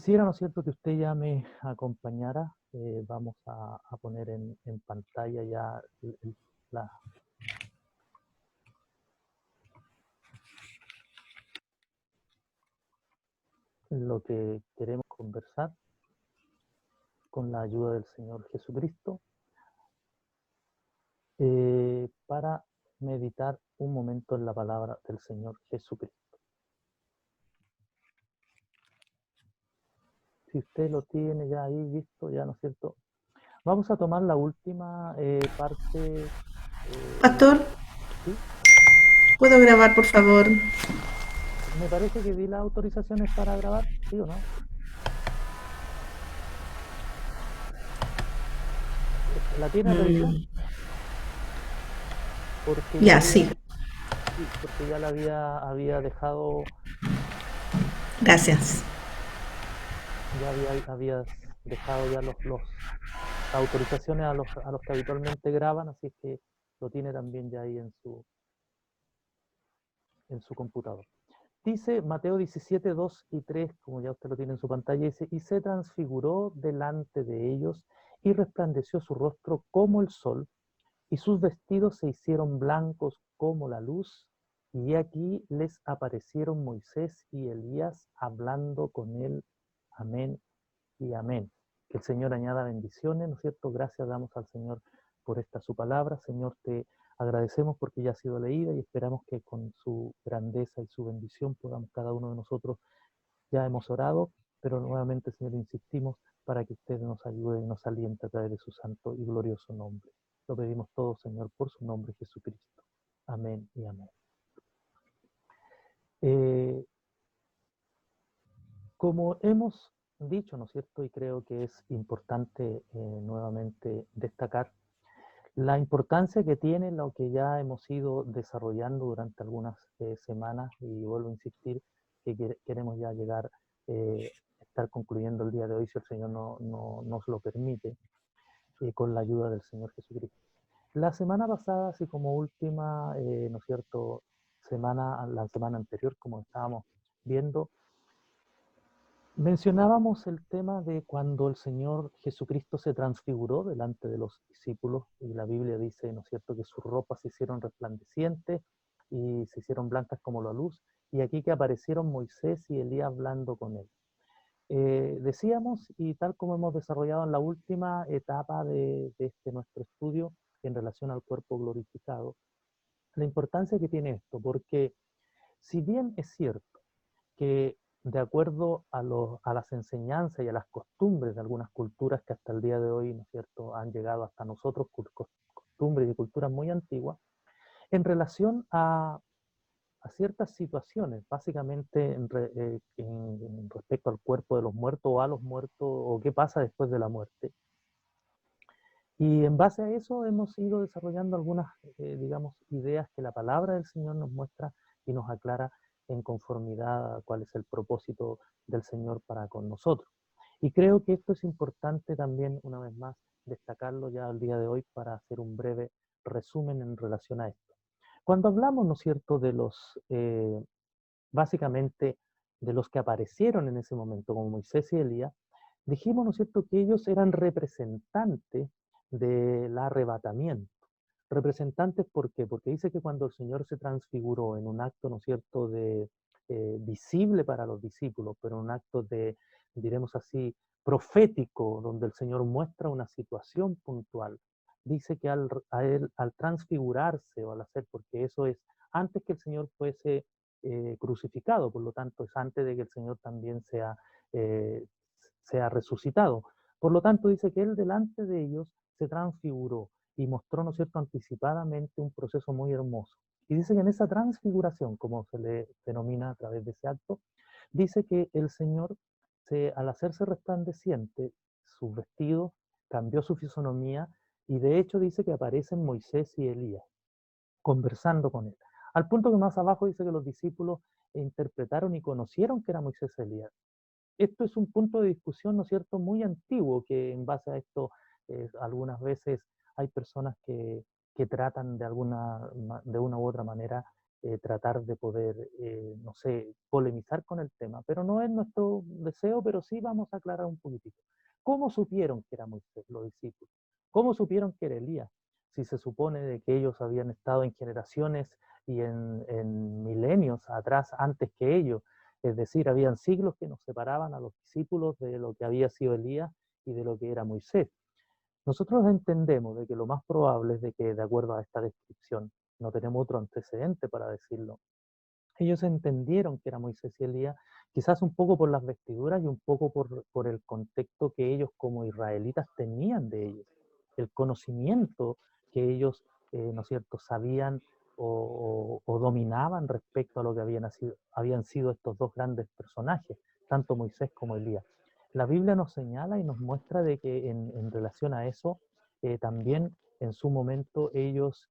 Quisiera, ¿no es cierto?, que usted ya me acompañara. Vamos a poner en pantalla ya la- lo que queremos conversar con la ayuda del Señor Jesucristo para meditar un momento en la palabra del Señor Jesucristo. Si usted lo tiene ya ahí visto, ya, ¿no es cierto? Vamos a tomar la última parte. Pastor, ¿Sí? ¿puedo grabar, por favor? Me parece que di las autorizaciones para grabar, ¿sí o no? ¿La tiene revisión? Mm, Porque ya ya, había, sí. sí, porque ya la había dejado, Gracias. ya había dejado ya las autorizaciones a los que habitualmente graban, así es que lo tiene también ya ahí en su computador. Dice Mateo 17, 2 y 3, como ya usted lo tiene en su pantalla, dice, y se transfiguró delante de ellos y resplandeció su rostro como el sol, y sus vestidos se hicieron blancos como la luz, y aquí les aparecieron Moisés y Elías hablando con él. Amén y amén. Que el Señor añada bendiciones, ¿no es cierto? Gracias damos al Señor por esta su palabra. Señor, te agradecemos porque ya ha sido leída y esperamos que con su grandeza y su bendición podamos cada uno de nosotros, ya hemos orado, pero nuevamente, Señor, insistimos para que usted nos ayude y nos aliente a través de su santo y glorioso nombre. Lo pedimos todo, Señor, por su nombre Jesucristo. Amén y amén. Eh, Como hemos dicho, ¿no es cierto? Y creo que es importante nuevamente destacar la importancia que tiene lo que ya hemos ido desarrollando durante algunas semanas, y vuelvo a insistir que queremos ya llegar, estar concluyendo el día de hoy, si el Señor no nos lo permite, con la ayuda del Señor Jesucristo. La semana pasada, así como última, ¿no es cierto?, la semana anterior, como estábamos viendo, mencionábamos el tema de cuando el Señor Jesucristo se transfiguró delante de los discípulos, y la Biblia dice, ¿no es cierto?, que sus ropas se hicieron resplandecientes y se hicieron blancas como la luz, y aquí que aparecieron Moisés y Elías hablando con él. Decíamos, y tal como hemos desarrollado en la última etapa de este nuestro estudio en relación al cuerpo glorificado, la importancia que tiene esto, porque si bien es cierto que de acuerdo a las enseñanzas y a las costumbres de algunas culturas que hasta el día de hoy, ¿no es cierto?, han llegado hasta nosotros, costumbres y culturas muy antiguas, en relación a ciertas situaciones, básicamente en respecto al cuerpo de los muertos o a los muertos, o qué pasa después de la muerte. Y en base a eso hemos ido desarrollando algunas, digamos, ideas que la palabra del Señor nos muestra y nos aclara en conformidad a cuál es el propósito del Señor para con nosotros. Y creo que esto es importante también, una vez más, destacarlo ya al día de hoy para hacer un breve resumen en relación a esto. Cuando hablamos, ¿no es cierto?, de básicamente, de los que aparecieron en ese momento, como Moisés y Elías, dijimos, ¿no es cierto?, que ellos eran representantes del arrebatamiento. Representantes, ¿por qué? Porque dice que cuando el Señor se transfiguró en un acto, ¿no es cierto?, visible para los discípulos, pero un acto de, diremos así, profético, donde el Señor muestra una situación puntual. Dice que al transfigurarse o al hacer, porque eso es antes que el Señor fuese crucificado, por lo tanto es antes de que el Señor también eh, sea resucitado. Por lo tanto dice que Él delante de ellos se transfiguró y mostró, ¿no es cierto?, anticipadamente un proceso muy hermoso. Y dice que en esa transfiguración, como se le denomina a través de ese acto, dice que el Señor, al hacerse resplandeciente, sus vestidos, cambió su fisonomía, y de hecho dice que aparecen Moisés y Elías conversando con él. Al punto que más abajo dice que los discípulos interpretaron y conocieron que era Moisés y Elías. Esto es un punto de discusión, ¿no es cierto?, muy antiguo, que en base a esto algunas veces hay personas que tratan de una u otra manera tratar de poder, no sé, polemizar con el tema, pero no es nuestro deseo, pero sí vamos a aclarar un poquitito. ¿Cómo supieron que era Moisés, los discípulos? ¿Cómo supieron que era Elías? Si se supone de que ellos habían estado en generaciones y en milenios atrás antes que ellos, es decir, habían siglos que nos separaban a los discípulos de lo que había sido Elías y de lo que era Moisés. Nosotros entendemos de que lo más probable es de que, de acuerdo a esta descripción, no tenemos otro antecedente para decirlo, ellos entendieron que era Moisés y Elías, quizás un poco por las vestiduras y un poco por el contexto que ellos como israelitas tenían de ellos, el conocimiento que ellos, ¿no es cierto?, sabían o dominaban respecto a lo que habían sido estos dos grandes personajes, tanto Moisés como Elías. La Biblia nos señala y nos muestra de que en relación a eso, también en su momento ellos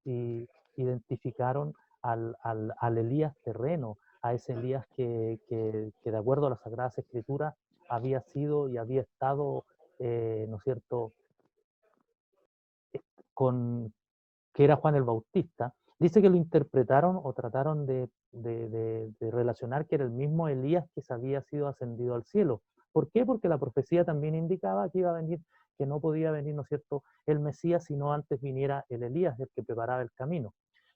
identificaron al Elías terreno, a ese Elías que de acuerdo a las Sagradas Escrituras había sido y había estado, ¿no es cierto?, con, que era Juan el Bautista. Dice que lo interpretaron o trataron de relacionar que era el mismo Elías que se había sido ascendido al cielo. ¿Por qué? Porque la profecía también indicaba que iba a venir, que no podía venir, ¿no es cierto?, el Mesías, sino antes viniera el Elías, el que preparaba el camino.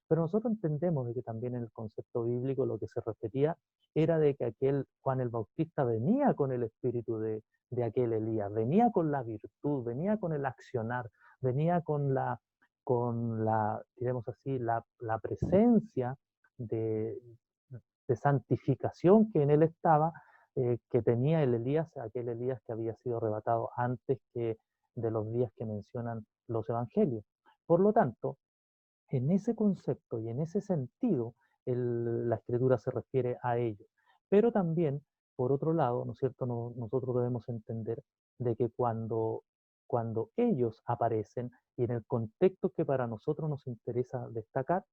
Pero nosotros entendemos de que también en el concepto bíblico lo que se refería era de que aquel Juan el Bautista venía con el espíritu de aquel Elías, venía con la virtud, venía con el accionar, venía con la diremos así, la presencia de, de santificación que en él estaba, que tenía el Elías, aquel Elías que había sido arrebatado antes que de los días que mencionan los evangelios. Por lo tanto, en ese concepto y en ese sentido, la escritura se refiere a ello. Pero también, por otro lado, ¿no es cierto?, nosotros debemos entender de que cuando ellos aparecen, y en el contexto que para nosotros nos interesa destacar,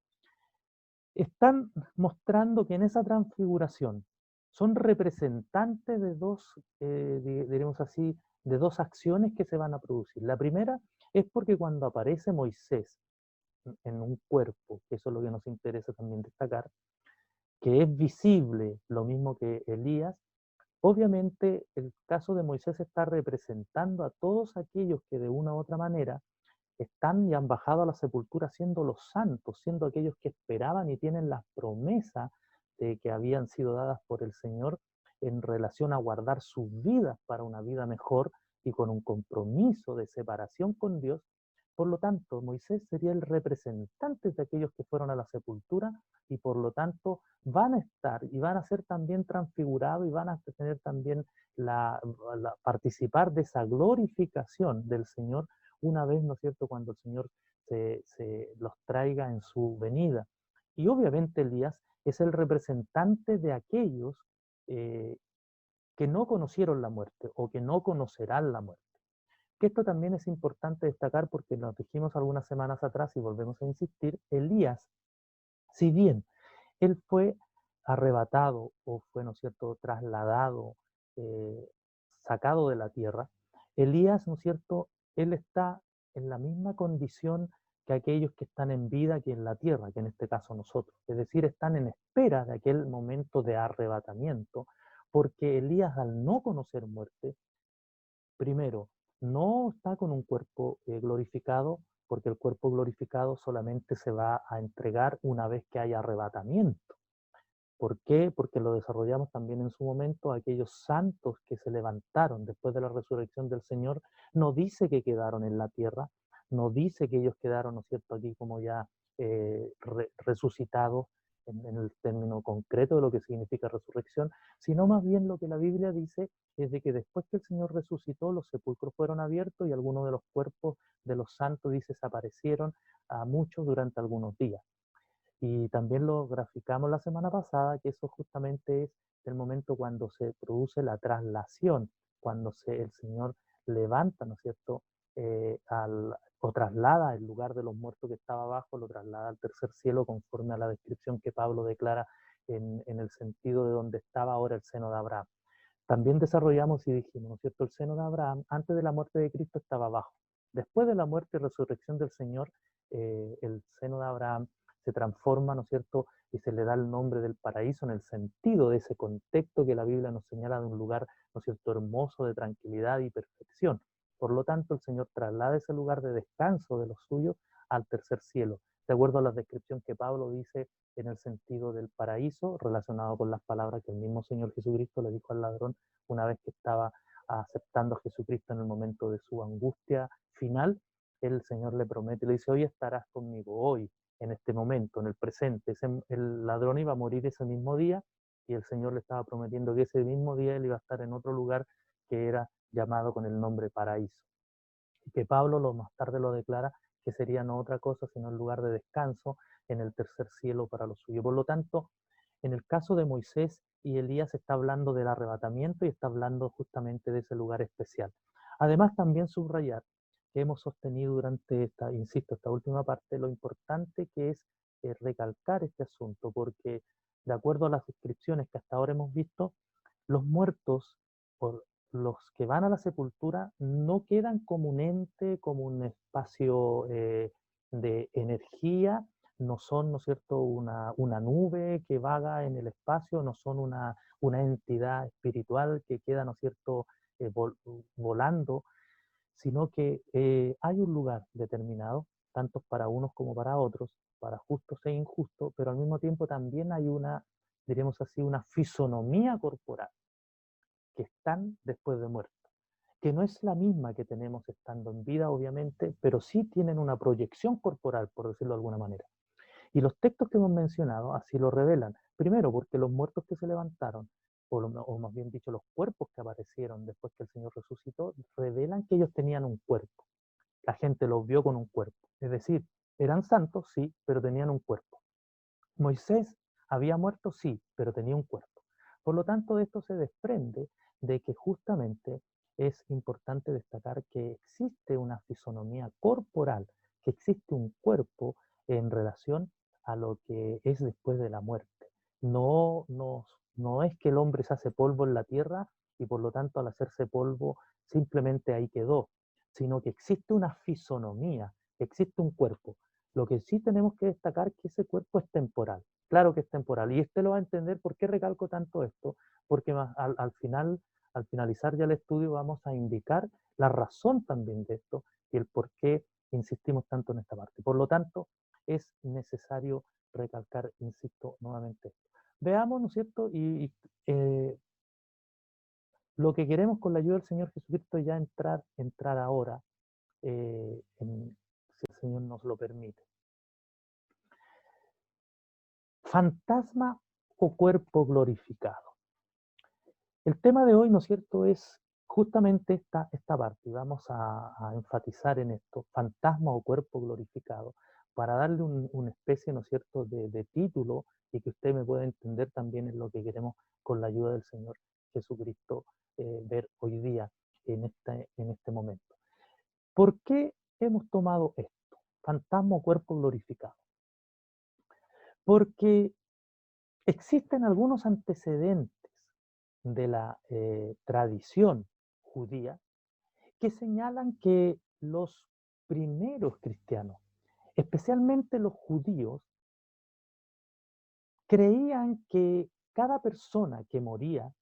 están mostrando que en esa transfiguración son representantes de dos, diremos así, de dos acciones que se van a producir. La primera es porque cuando aparece Moisés en un cuerpo, que eso es lo que nos interesa también destacar, que es visible, lo mismo que Elías, obviamente el caso de Moisés está representando a todos aquellos que de una u otra manera están y han bajado a la sepultura siendo los santos, siendo aquellos que esperaban y tienen las promesas de que habían sido dadas por el Señor en relación a guardar sus vidas para una vida mejor y con un compromiso de separación con Dios. Por lo tanto, Moisés sería el representante de aquellos que fueron a la sepultura y por lo tanto van a estar y van a ser también transfigurados y van a tener también participar de esa glorificación del Señor una vez, ¿no es cierto?, cuando el Señor se los traiga en su venida. Y obviamente Elías es el representante de aquellos eh, que no conocieron la muerte o que no conocerán la muerte. Que esto también es importante destacar porque nos dijimos algunas semanas atrás y volvemos a insistir, Elías, si bien él fue arrebatado o fue, ¿no es cierto?, trasladado, eh, sacado de la tierra, Elías, ¿no es cierto?, él está en la misma condición que aquellos que están en vida aquí en la tierra, que en este caso nosotros. Es decir, están en espera de aquel momento de arrebatamiento, porque Elías al no conocer muerte, primero, no está con un cuerpo glorificado, porque el cuerpo glorificado solamente se va a entregar una vez que haya arrebatamiento. ¿Por qué? Porque lo desarrollamos también en su momento, aquellos santos que se levantaron después de la resurrección del Señor, no dice que quedaron en la tierra, no dice que ellos quedaron, ¿no es cierto?, aquí como ya resucitados en el término concreto de lo que significa resurrección, sino más bien lo que la Biblia dice es de que después que el Señor resucitó, los sepulcros fueron abiertos y algunos de los cuerpos de los santos, dice, desaparecieron a muchos durante algunos días. Y también lo graficamos la semana pasada, que eso justamente es el momento cuando se produce la traslación, cuando el Señor levanta, ¿no es cierto?, o traslada el lugar de los muertos que estaba abajo, lo traslada al tercer cielo conforme a la descripción que Pablo declara en el sentido de donde estaba ahora el seno de Abraham. También desarrollamos y dijimos, ¿no es cierto?, el seno de Abraham antes de la muerte de Cristo estaba abajo. Después de la muerte y resurrección del Señor, el seno de Abraham se transforma, ¿no es cierto?, y se le da el nombre del paraíso en el sentido de ese contexto que la Biblia nos señala de un lugar, ¿no es cierto?, hermoso, de tranquilidad y perfección. Por lo tanto, el Señor traslada ese lugar de descanso de los suyos al tercer cielo, de acuerdo a la descripción que Pablo dice en el sentido del paraíso, relacionado con las palabras que el mismo Señor Jesucristo le dijo al ladrón una vez que estaba aceptando a Jesucristo en el momento de su angustia final. El Señor le promete, le dice, hoy estarás conmigo, hoy, en este momento, en el presente. El ladrón iba a morir ese mismo día y el Señor le estaba prometiendo que ese mismo día él iba a estar en otro lugar que era llamado con el nombre paraíso. Y que Pablo más tarde lo declara que sería no otra cosa sino el lugar de descanso en el tercer cielo para los suyos. Por lo tanto, en el caso de Moisés y Elías está hablando del arrebatamiento y está hablando justamente de ese lugar especial. Además, también subrayar que hemos sostenido durante esta, insisto, esta última parte, lo importante que es recalcar este asunto, porque de acuerdo a las descripciones que hasta ahora hemos visto, los muertos, por los que van a la sepultura, no quedan como un ente, como un espacio de energía, no son, ¿no es cierto?, una nube que vaga en el espacio, no son una entidad espiritual que queda, ¿no es cierto?, volando, sino que hay un lugar determinado, tanto para unos como para otros, para justos e injustos, pero al mismo tiempo también hay una, diríamos así, una fisonomía corporal, que están después de muerto, que no es la misma que tenemos estando en vida, obviamente, pero sí tienen una proyección corporal, por decirlo de alguna manera. Y los textos que hemos mencionado así lo revelan. Primero, porque los muertos que se levantaron, o más bien dicho, los cuerpos que aparecieron después que el Señor resucitó, revelan que ellos tenían un cuerpo. La gente los vio con un cuerpo. Es decir, eran santos, sí, pero tenían un cuerpo. Moisés había muerto, sí, pero tenía un cuerpo. Por lo tanto, de esto se desprende de que justamente es importante destacar que existe una fisonomía corporal, que existe un cuerpo en relación a lo que es después de la muerte. No es que el hombre se hace polvo en la tierra y por lo tanto al hacerse polvo simplemente ahí quedó, sino que existe una fisonomía, existe un cuerpo. Lo que sí tenemos que destacar es que ese cuerpo es temporal. Claro que es temporal. Y este lo va a entender por qué recalco tanto esto, porque al finalizar ya el estudio, vamos a indicar la razón también de esto y el por qué insistimos tanto en esta parte. Por lo tanto, es necesario recalcar, insisto, nuevamente esto. Veamos, ¿no es cierto? Lo que queremos con la ayuda del Señor Jesucristo ya entrar ahora, si el Señor nos lo permite. Fantasma o cuerpo glorificado. El tema de hoy, ¿no es cierto?, es justamente esta parte, y vamos a enfatizar en esto, fantasma o cuerpo glorificado, para darle una especie, ¿no es cierto?, de título y que usted me pueda entender también en lo que queremos con la ayuda del Señor Jesucristo ver hoy día en este momento. ¿Por qué hemos tomado esto? Fantasma o cuerpo glorificado. Porque existen algunos antecedentes de la tradición judía que señalan que los primeros cristianos, especialmente los judíos, creían que cada persona que moría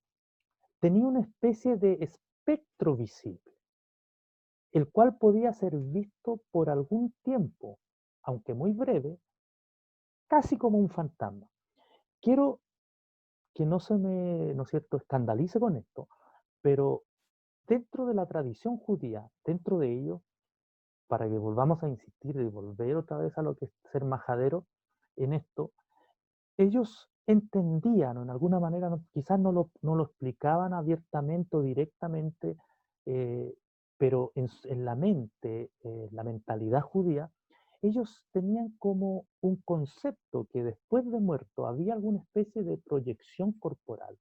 tenía una especie de espectro visible, el cual podía ser visto por algún tiempo, aunque muy breve, casi como un fantasma. Quiero que no se me, ¿no es cierto?, escandalice con esto, pero dentro de la tradición judía, dentro de ello, para que volvamos a insistir y volver otra vez a lo que es ser majadero en esto, ellos entendían, o en alguna manera, quizás no lo explicaban abiertamente o directamente, eh, pero en la mente, la mentalidad judía, ellos tenían como un concepto que después de muerto había alguna especie de proyección corporal.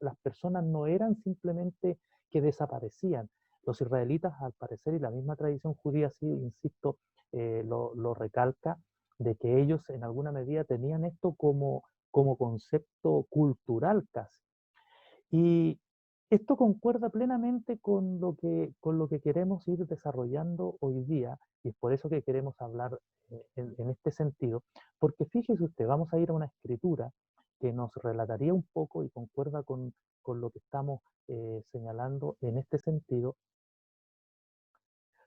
Las personas no eran simplemente que desaparecían. Los israelitas, al parecer, y la misma tradición judía, sí, insisto, lo recalca, de que ellos en alguna medida tenían esto como concepto cultural casi. Y Esto concuerda plenamente con lo que queremos ir desarrollando hoy día, y es por eso que queremos hablar en este sentido, porque fíjese usted, vamos a ir a una escritura que nos relataría un poco y concuerda con lo que estamos señalando en este sentido,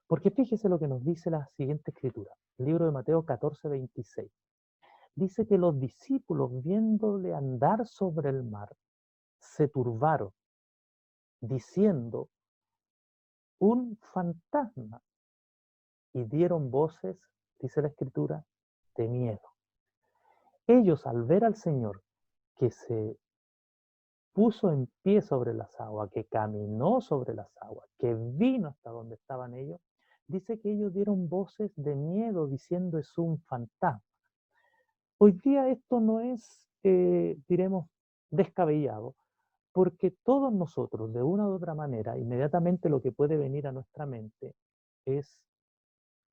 porque fíjese lo que nos dice la siguiente escritura, el libro de Mateo 14:26. Dice que los discípulos, viéndole andar sobre el mar, se turbaron, diciendo, un fantasma, y dieron voces, dice la escritura, de miedo. Ellos al ver al Señor que se puso en pie sobre las aguas, que caminó sobre las aguas, que vino hasta donde estaban ellos, dice que ellos dieron voces de miedo diciendo es un fantasma. Hoy día esto no es, diremos, descabellado, porque todos nosotros, de una u otra manera, inmediatamente lo que puede venir a nuestra mente es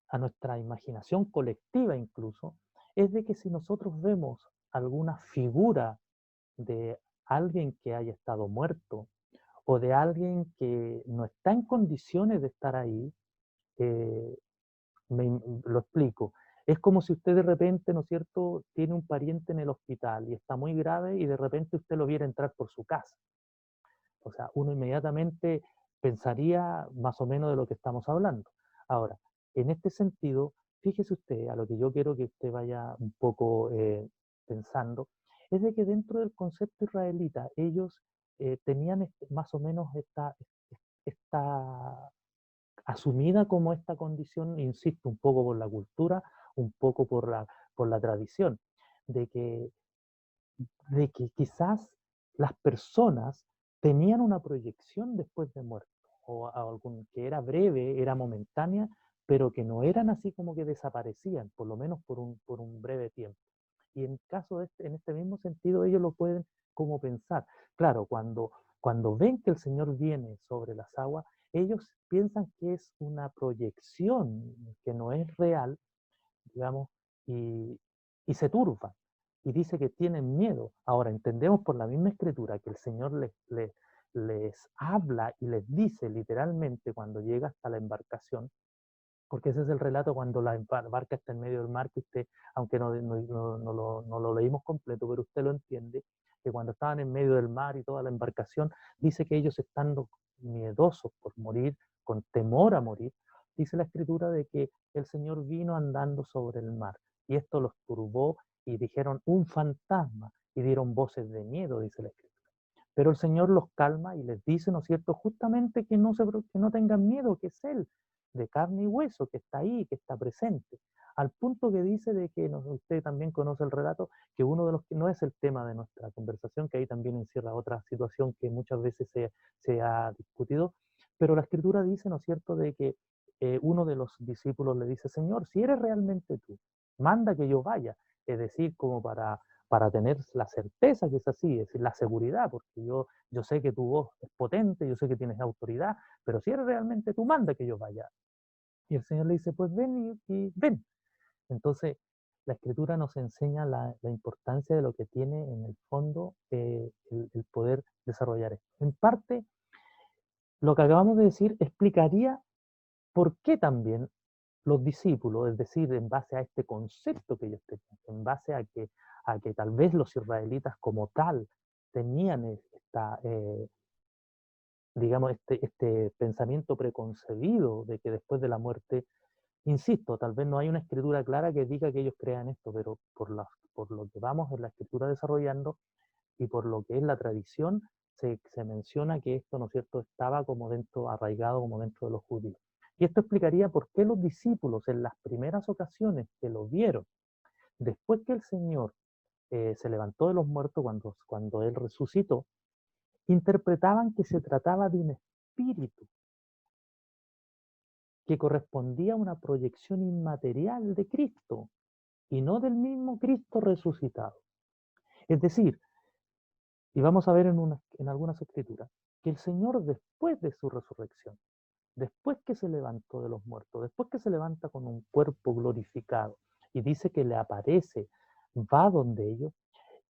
a nuestra imaginación colectiva incluso, es de que si nosotros vemos alguna figura de alguien que haya estado muerto o de alguien que no está en condiciones de estar ahí, eh, lo explico. Es como si usted de repente, ¿no es cierto?, tiene un pariente en el hospital y está muy grave y de repente usted lo viera entrar por su casa. O sea, uno inmediatamente pensaría más o menos de lo que estamos hablando. Ahora, en este sentido, fíjese usted, a lo que yo quiero que usted vaya un poco pensando, es de que dentro del concepto israelita ellos tenían más o menos esta asumida como esta condición, insisto, un poco por la cultura, un poco por la tradición, de que de que quizás las personas tenían una proyección después de muerto, o algún, que era breve, era momentánea, pero que no eran así como que desaparecían, por lo menos por un breve tiempo. Y en caso de en este mismo sentido, ellos lo pueden como pensar. Claro, cuando ven que el Señor viene sobre las aguas, ellos piensan que es una proyección, que no es real, digamos, y, y se turban y dice que tienen miedo. Ahora, entendemos por la misma escritura que el Señor les habla y les dice literalmente cuando llega hasta la embarcación, porque ese es el relato cuando la barca está en medio del mar, que usted, aunque no lo leímos completo, pero usted lo entiende, que cuando estaban en medio del mar y toda la embarcación, dice que ellos estando miedosos por morir, con temor a morir, dice la escritura de que el Señor vino andando sobre el mar y esto los turbó y dijeron un fantasma y dieron voces de miedo, dice la escritura. Pero el Señor los calma y les dice, ¿no es cierto?, justamente que no tengan miedo, que es Él, de carne y hueso, que está ahí, que está presente. Al punto que dice de que usted también conoce el relato, que uno de los que no es el tema de nuestra conversación, que ahí también encierra otra situación que muchas veces se ha discutido, pero la escritura dice, ¿no es cierto?, de que uno de los discípulos le dice, Señor, si eres realmente tú, manda que yo vaya, es decir, como para tener la certeza que es así, es decir, la seguridad, porque yo sé que tu voz es potente, yo sé que tienes autoridad, pero si eres realmente tú, manda que yo vaya. Y el Señor le dice, pues ven y ven. Entonces, la escritura nos enseña la importancia de lo que tiene en el fondo el poder desarrollar esto. En parte, lo que acabamos de decir explicaría por qué también los discípulos, es decir, en base a este concepto que ellos tenían, en base a que tal vez los israelitas como tal tenían digamos, este pensamiento preconcebido de que después de la muerte, insisto, tal vez no hay una escritura clara que diga que ellos crean esto, pero por lo que vamos en la escritura desarrollando y por lo que es la tradición, se menciona que esto, ¿no es cierto?, estaba como dentro, arraigado como dentro de los judíos. Y esto explicaría por qué los discípulos en las primeras ocasiones que lo vieron, después que el Señor se levantó de los muertos cuando Él resucitó, interpretaban que se trataba de un espíritu que correspondía a una proyección inmaterial de Cristo y no del mismo Cristo resucitado. Es decir, y vamos a ver en algunas escrituras, que el Señor después de su resurrección, después que se levantó de los muertos, después que se levanta con un cuerpo glorificado y dice que le aparece, va donde ellos,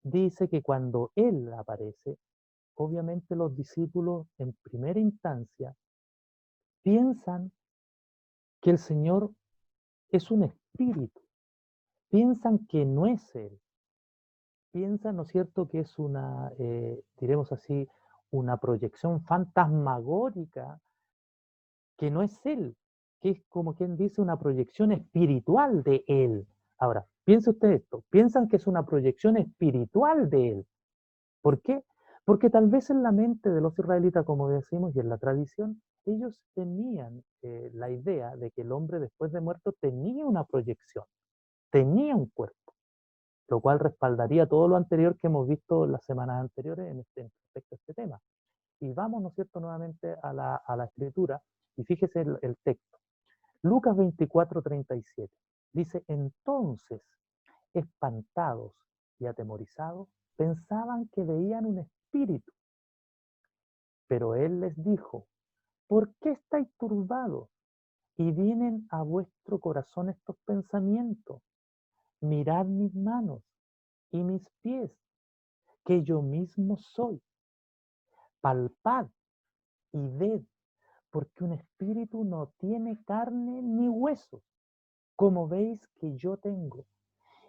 dice que cuando Él aparece, obviamente los discípulos en primera instancia piensan que el Señor es un espíritu, piensan que no es Él, piensan, ¿no es cierto?, que es una, diremos así, una proyección fantasmagórica, que no es Él, que es como quien dice una proyección espiritual de Él. Ahora, piense usted esto, piensan que es una proyección espiritual de Él. ¿Por qué? Porque tal vez en la mente de los israelitas, como decimos, y en la tradición, ellos tenían la idea de que el hombre después de muerto tenía una proyección, tenía un cuerpo, lo cual respaldaría todo lo anterior que hemos visto las semanas anteriores en respecto a este tema. Y vamos, ¿no es cierto?, nuevamente a la escritura, y fíjese el texto. Lucas 24:37 dice, entonces, espantados y atemorizados, pensaban que veían un espíritu. Pero él les dijo, ¿por qué estáis turbados? Y vienen a vuestro corazón estos pensamientos. Mirad mis manos y mis pies, que yo mismo soy. Palpad y ved, porque un espíritu no tiene carne ni huesos, como veis que yo tengo.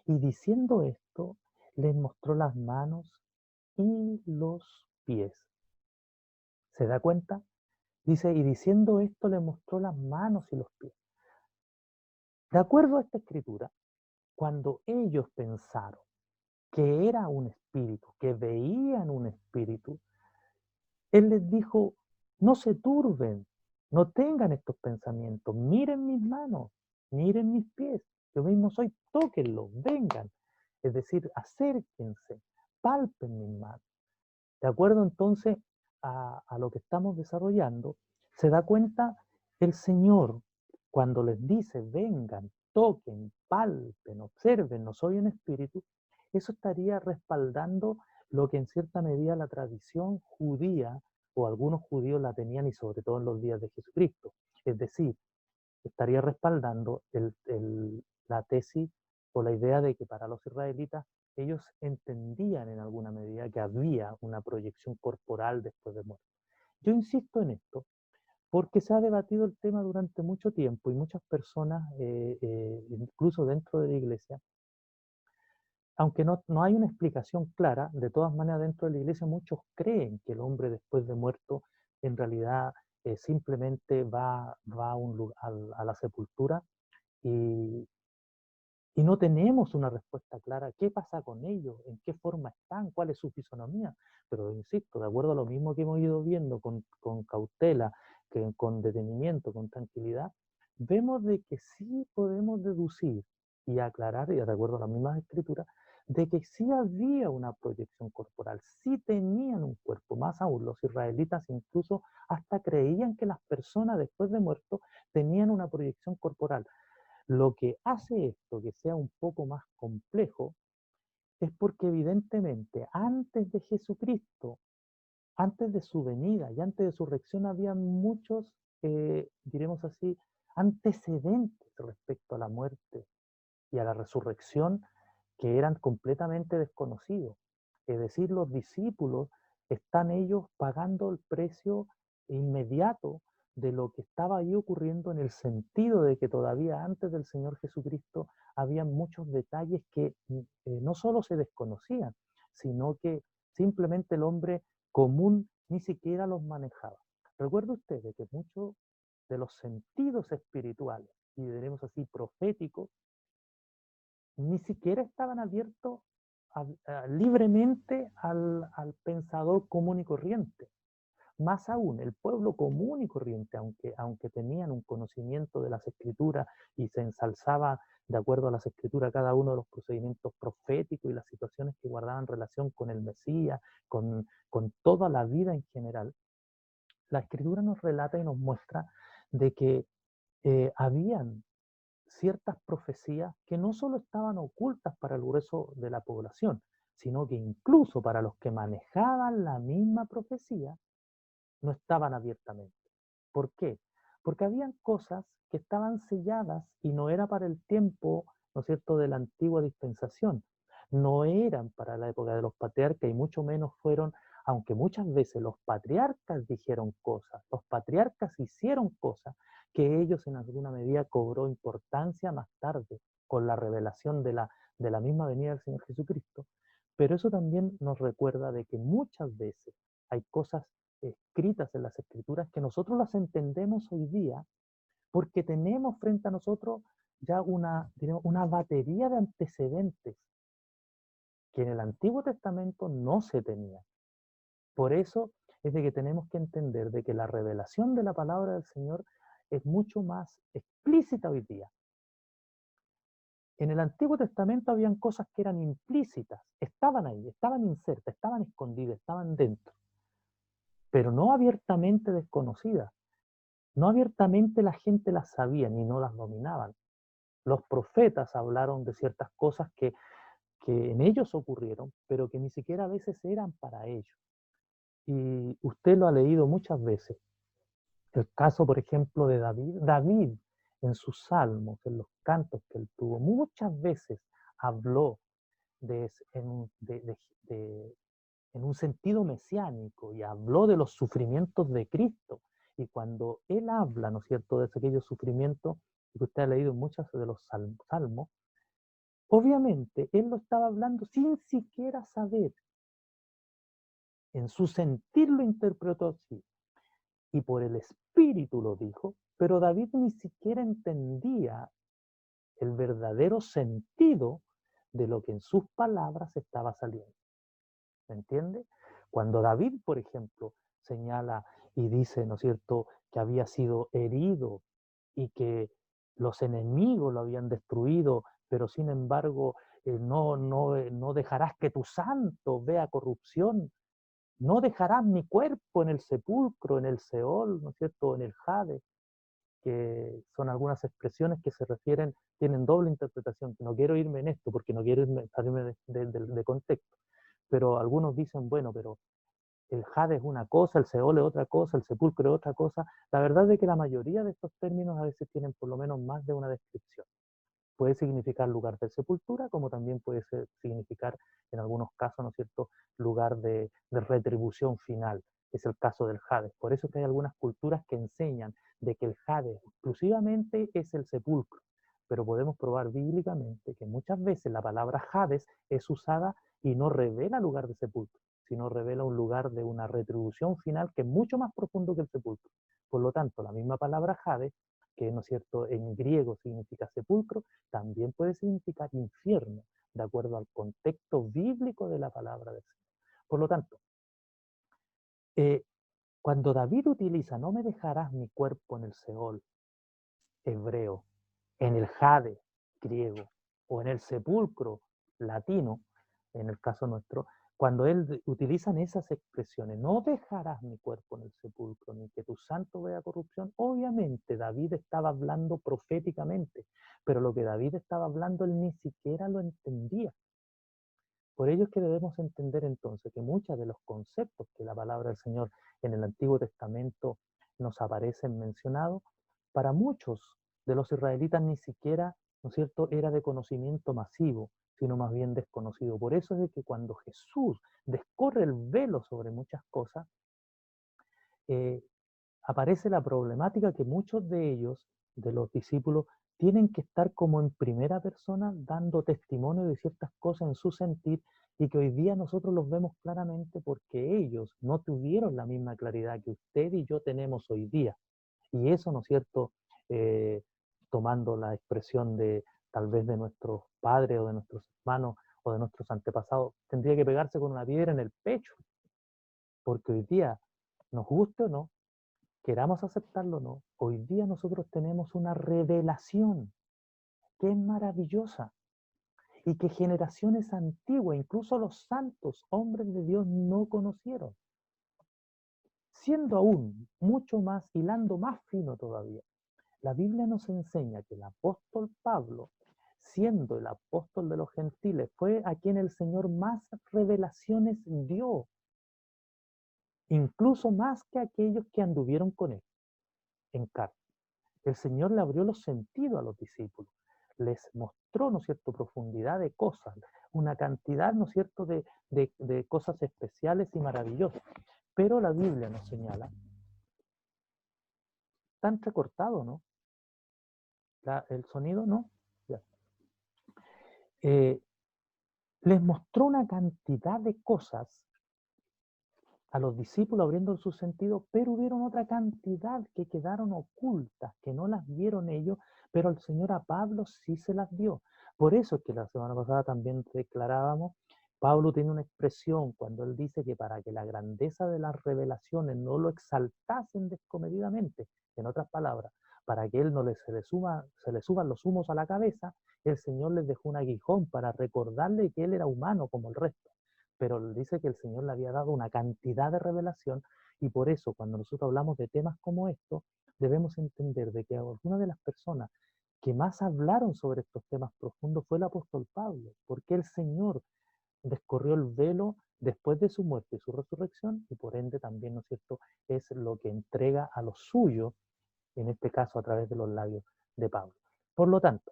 Y diciendo esto, les mostró las manos y los pies. ¿Se da cuenta? Dice, y diciendo esto, les mostró las manos y los pies. De acuerdo a esta escritura, cuando ellos pensaron que era un espíritu, que veían un espíritu, Él les dijo, no se turben, no tengan estos pensamientos, miren mis manos, miren mis pies, yo mismo soy, tóquenlo, vengan, es decir, acérquense, palpen mis manos. De acuerdo entonces a lo que estamos desarrollando, se da cuenta el Señor cuando les dice, vengan, toquen, palpen, observen, no soy un espíritu, eso estaría respaldando lo que en cierta medida la tradición judía o algunos judíos la tenían y sobre todo en los días de Jesucristo. Es decir, estaría respaldando la tesis o la idea de que para los israelitas ellos entendían en alguna medida que había una proyección corporal después de muerte. Yo insisto en esto porque se ha debatido el tema durante mucho tiempo y muchas personas, incluso dentro de la iglesia, aunque no hay una explicación clara, de todas maneras dentro de la iglesia muchos creen que el hombre después de muerto en realidad simplemente va a la sepultura y, y no tenemos una respuesta clara. ¿Qué pasa con ellos? ¿En qué forma están? ¿Cuál es su fisonomía? Pero insisto, de acuerdo a lo mismo que hemos ido viendo con cautela, con detenimiento, con tranquilidad, vemos de que sí podemos deducir y aclarar, y de acuerdo a las mismas escrituras, de que sí había una proyección corporal, sí tenían un cuerpo. Más aún, los israelitas incluso hasta creían que las personas después de muerto tenían una proyección corporal. Lo que hace esto que sea un poco más complejo es porque evidentemente antes de Jesucristo, antes de su venida y antes de su resurrección había muchos, diremos así, antecedentes respecto a la muerte y a la resurrección que eran completamente desconocidos. Es decir, los discípulos están ellos pagando el precio inmediato de lo que estaba ahí ocurriendo en el sentido de que todavía antes del Señor Jesucristo había muchos detalles que no solo se desconocían, sino que simplemente el hombre común ni siquiera los manejaba. Recuerda ustedes que muchos de los sentidos espirituales, y diremos así proféticos, ni siquiera estaban abiertos libremente al pensador común y corriente. Más aún, el pueblo común y corriente, aunque tenían un conocimiento de las escrituras y se ensalzaba de acuerdo a las escrituras cada uno de los procedimientos proféticos y las situaciones que guardaban relación con el Mesías, con toda la vida en general, la escritura nos relata y nos muestra de que habían ciertas profecías que no solo estaban ocultas para el grueso de la población, sino que incluso para los que manejaban la misma profecía, no estaban abiertamente. ¿Por qué? Porque habían cosas que estaban selladas y no era para el tiempo, ¿no es cierto?, de la antigua dispensación. No eran para la época de los patriarcas y mucho menos fueron aunque muchas veces los patriarcas dijeron cosas, los patriarcas hicieron cosas que ellos en alguna medida cobró importancia más tarde con la revelación de la misma venida del Señor Jesucristo, pero eso también nos recuerda de que muchas veces hay cosas escritas en las Escrituras que nosotros las entendemos hoy día porque tenemos frente a nosotros ya una batería de antecedentes que en el Antiguo Testamento no se tenía. Por eso es de que tenemos que entender de que la revelación de la palabra del Señor es mucho más explícita hoy día. En el Antiguo Testamento habían cosas que eran implícitas, estaban ahí, estaban insertas, estaban escondidas, estaban dentro, pero no abiertamente desconocidas. No abiertamente la gente las sabía ni no las dominaban. Los profetas hablaron de ciertas cosas que en ellos ocurrieron, pero que ni siquiera a veces eran para ellos. Y usted lo ha leído muchas veces. El caso, por ejemplo, de David. David, en sus salmos, en los cantos que él tuvo, muchas veces habló en un sentido mesiánico y habló de los sufrimientos de Cristo. Y cuando él habla, ¿no es cierto?, de aquellos sufrimientos que usted ha leído en muchos de los salmos, obviamente él lo estaba hablando sin siquiera saber. En su sentir lo interpretó así. Y por el Espíritu lo dijo, pero David ni siquiera entendía el verdadero sentido de lo que en sus palabras estaba saliendo. ¿Me entiende? Cuando David, por ejemplo, señala y dice, ¿no es cierto?, que había sido herido y que los enemigos lo habían destruido, pero sin embargo no dejarás que tu santo vea corrupción, no dejarás mi cuerpo en el sepulcro, en el Seol, ¿no es cierto?, en el Hades, que son algunas expresiones que se refieren, tienen doble interpretación, que no quiero irme en esto porque no quiero salirme de contexto, pero algunos dicen, bueno, pero el Hades es una cosa, el Seol es otra cosa, el sepulcro es otra cosa. La verdad es que la mayoría de estos términos a veces tienen por lo menos más de una descripción. Puede significar lugar de sepultura, como también puede significar, en algunos casos, ¿no es cierto?, lugar de retribución final. Es el caso del Hades. Por eso es que hay algunas culturas que enseñan de que el Hades exclusivamente es el sepulcro. Pero podemos probar bíblicamente que muchas veces la palabra Hades es usada y no revela lugar de sepulcro, sino revela un lugar de una retribución final que es mucho más profundo que el sepulcro. Por lo tanto, la misma palabra Hades, que, ¿no es cierto?, en griego significa sepulcro, también puede significar infierno, de acuerdo al contexto bíblico de la palabra del Señor. Por lo tanto, cuando David utiliza no me dejarás mi cuerpo en el Seol, hebreo, en el Hades, griego, o en el sepulcro, latino, en el caso nuestro, cuando él utilizan esas expresiones, no dejarás mi cuerpo en el sepulcro, ni que tu santo vea corrupción, obviamente David estaba hablando proféticamente, pero lo que David estaba hablando él ni siquiera lo entendía. Por ello es que debemos entender entonces que muchos de los conceptos que la palabra del Señor en el Antiguo Testamento nos aparecen mencionados, para muchos de los israelitas ni siquiera, ¿no es cierto?, era de conocimiento masivo, sino más bien desconocido. Por eso es de que cuando Jesús descorre el velo sobre muchas cosas, eh, aparece la problemática que muchos de ellos, de los discípulos, tienen que estar como en primera persona dando testimonio de ciertas cosas en su sentir y que hoy día nosotros los vemos claramente porque ellos no tuvieron la misma claridad que usted y yo tenemos hoy día. Y eso, ¿no es cierto?, Eh, tomando la expresión de tal vez de nuestros padres o de nuestros hermanos o de nuestros antepasados, tendría que pegarse con una piedra en el pecho, porque hoy día, nos guste o no, queramos aceptarlo o no, hoy día nosotros tenemos una revelación que es maravillosa y que generaciones antiguas, incluso los santos hombres de Dios, no conocieron. Siendo aún mucho más, hilando más fino todavía, la Biblia nos enseña que el apóstol Pablo, siendo el apóstol de los gentiles, fue a quien el Señor más revelaciones dio, incluso más que aquellos que anduvieron con él en carne. El Señor le abrió los sentidos a los discípulos, les mostró, ¿no es cierto?, profundidad de cosas, una cantidad, ¿no es cierto?, de cosas especiales y maravillosas. Pero la Biblia nos señala, está entrecortado, ¿no? El sonido, ¿no? Ya. Les mostró una cantidad de cosas a los discípulos abriendo su sentido, pero hubieron otra cantidad que quedaron ocultas, que no las vieron ellos, pero el Señor a Pablo sí se las dio. Por eso es que la semana pasada también declarábamos, Pablo tiene una expresión cuando él dice que para que la grandeza de las revelaciones no lo exaltasen descomedidamente, en otras palabras, para que él no se le suban los humos a la cabeza, el Señor les dejó un aguijón para recordarle que él era humano como el resto, pero dice que el Señor le había dado una cantidad de revelación y por eso cuando nosotros hablamos de temas como estos, debemos entender de que alguna de las personas que más hablaron sobre estos temas profundos fue el apóstol Pablo, porque el Señor descorrió el velo después de su muerte y su resurrección y por ende también, ¿no es cierto?, es lo que entrega a los suyos, en este caso a través de los labios de Pablo. Por lo tanto,